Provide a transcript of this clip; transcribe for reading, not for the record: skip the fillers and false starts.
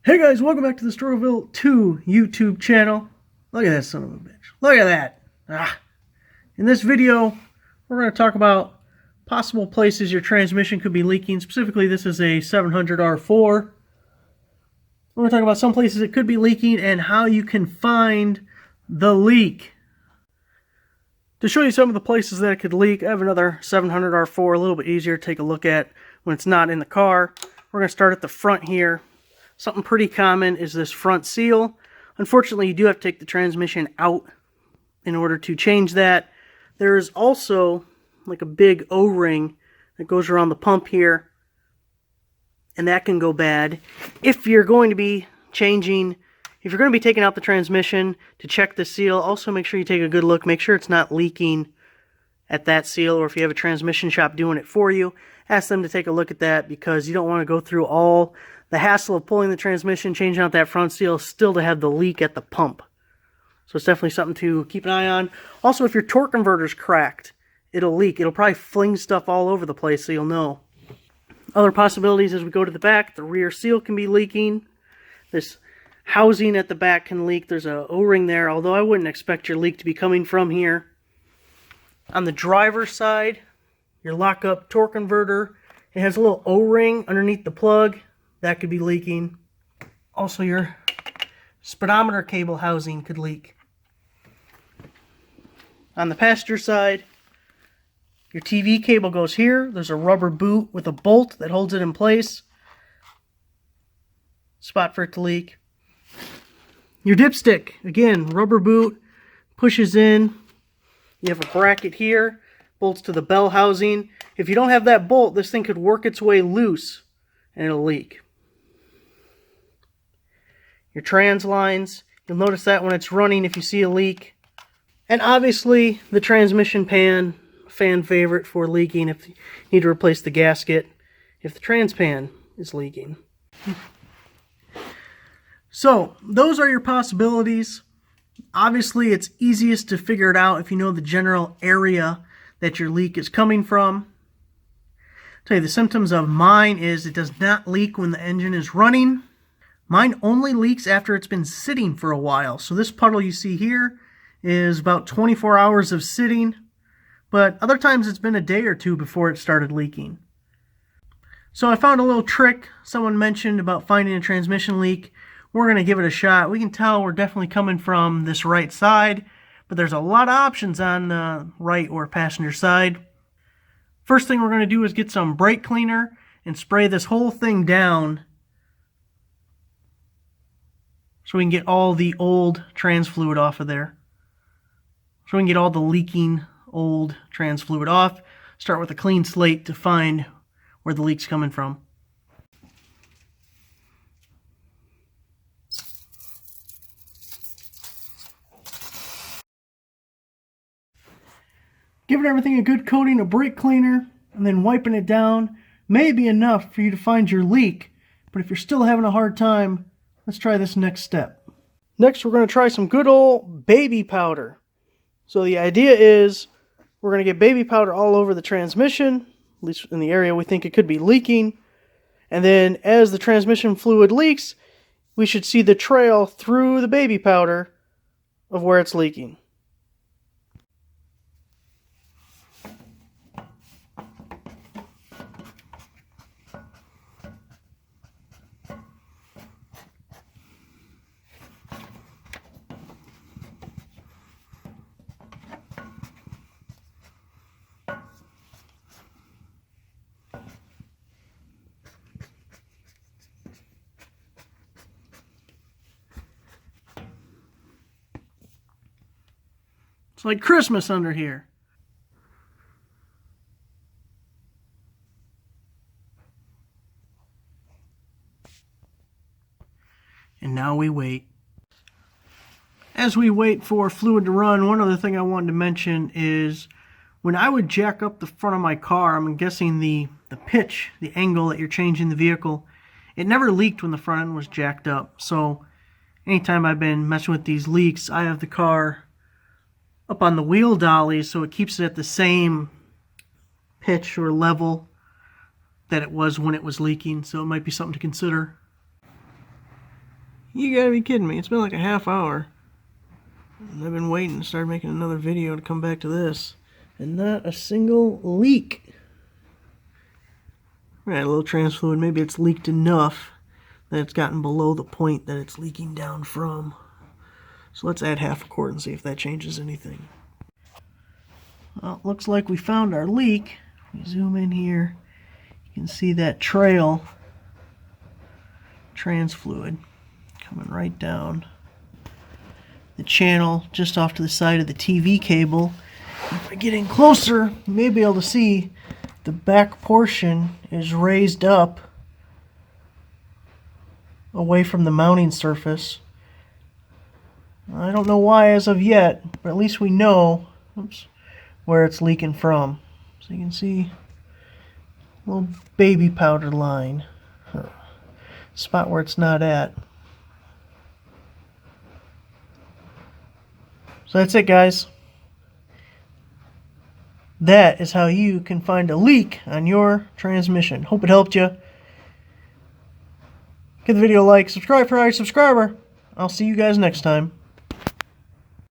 Hey guys, welcome back to the Struggleville 2 YouTube channel. Look at that son of a bitch. Look at that. In this video, we're going to talk about possible places your transmission could be leaking. Specifically, this is a 700R4. We're going to talk about some places it could be leaking and how you can find the leak. To show you some of the places that it could leak, I have another 700R4, a little bit easier to take a look at when it's not in the car. We're going to start at the front here. Something pretty common is this front seal. Unfortunately, you do have to take the transmission out in order to change that. There is also like a big O-ring that goes around the pump here, and that can go bad. If you're going to be taking out the transmission to check the seal, also make sure you take a good look. Make sure it's not leaking at that seal, or if you have a transmission shop doing it for you, ask them to take a look at that, because you don't want to go through all the hassle of pulling the transmission, changing out that front seal, still to have the leak at the pump. So it's definitely something to keep an eye on. Also, if your torque converter's cracked, it'll leak. It'll probably fling stuff all over the place, so you'll know. Other possibilities as we go to the back, the rear seal can be leaking. This housing at the back can leak. There's a O-ring there, although I wouldn't expect your leak to be coming from here. On the driver's side, your lockup torque converter, it has a little O-ring underneath the plug. That could be leaking. Also, your speedometer cable housing could leak. On the passenger side, your TV cable goes here. There's a rubber boot with a bolt that holds it in place. Spot for it to leak. Your dipstick, again, rubber boot, pushes in. You have a bracket here, bolts to the bell housing. If you don't have that bolt, this thing could work its way loose and it'll leak. Your trans lines, you'll notice that when it's running if you see a leak. And obviously the transmission pan, fan favorite for leaking if you need to replace the gasket if the trans pan is leaking. So those are your possibilities. Obviously it's easiest to figure it out if you know the general area that your leak is coming from. I'll tell you, the symptoms of mine is it does not leak when the engine is running. Mine only leaks after it's been sitting for a while. So this puddle you see here is about 24 hours of sitting, but other times it's been a day or two before it started leaking. So I found a little trick someone mentioned about finding a transmission leak. We're going to give it a shot. We can tell we're definitely coming from this right side, but there's a lot of options on the right or passenger side. First thing we're going to do is get some brake cleaner and spray this whole thing down so we can get all the old trans fluid off of there. So we can get all the leaking old trans fluid off. Start with a clean slate to find where the leak's coming from. Giving everything a good coating of brake cleaner and then wiping it down may be enough for you to find your leak, but if you're still having a hard time, let's try this next step. Next, we're going to try some good old baby powder. So the idea is we're going to get baby powder all over the transmission, at least in the area we think it could be leaking. And then as the transmission fluid leaks, we should see the trail through the baby powder of where it's leaking. It's like Christmas under here. And now we wait. As we wait for fluid to run, one other thing I wanted to mention is when I would jack up the front of my car, I'm guessing the pitch, the angle that you're changing the vehicle, it never leaked when the front end was jacked up. So anytime I've been messing with these leaks, I have the car up on the wheel dolly so it keeps it at the same pitch or level that it was when it was leaking, so it might be something to consider. You gotta be kidding me. It's been like a half hour. And I've been waiting to start making another video to come back to this. And not a single leak. Right, a little trans fluid. Maybe it's leaked enough that it's gotten below the point that it's leaking down from. So let's add half a quart and see if that changes anything. Well, it looks like we found our leak. We zoom in here. You can see that trail, trans fluid, coming right down the channel just off to the side of the TV cable. If I get in closer, you may be able to see the back portion is raised up away from the mounting surface. I don't know why as of yet, but at least we know where it's leaking from. So you can see a little baby powder line. Spot where it's not at. So that's it, guys. That is how you can find a leak on your transmission. Hope it helped you. Give the video a like, subscribe for a subscriber. I'll see you guys next time.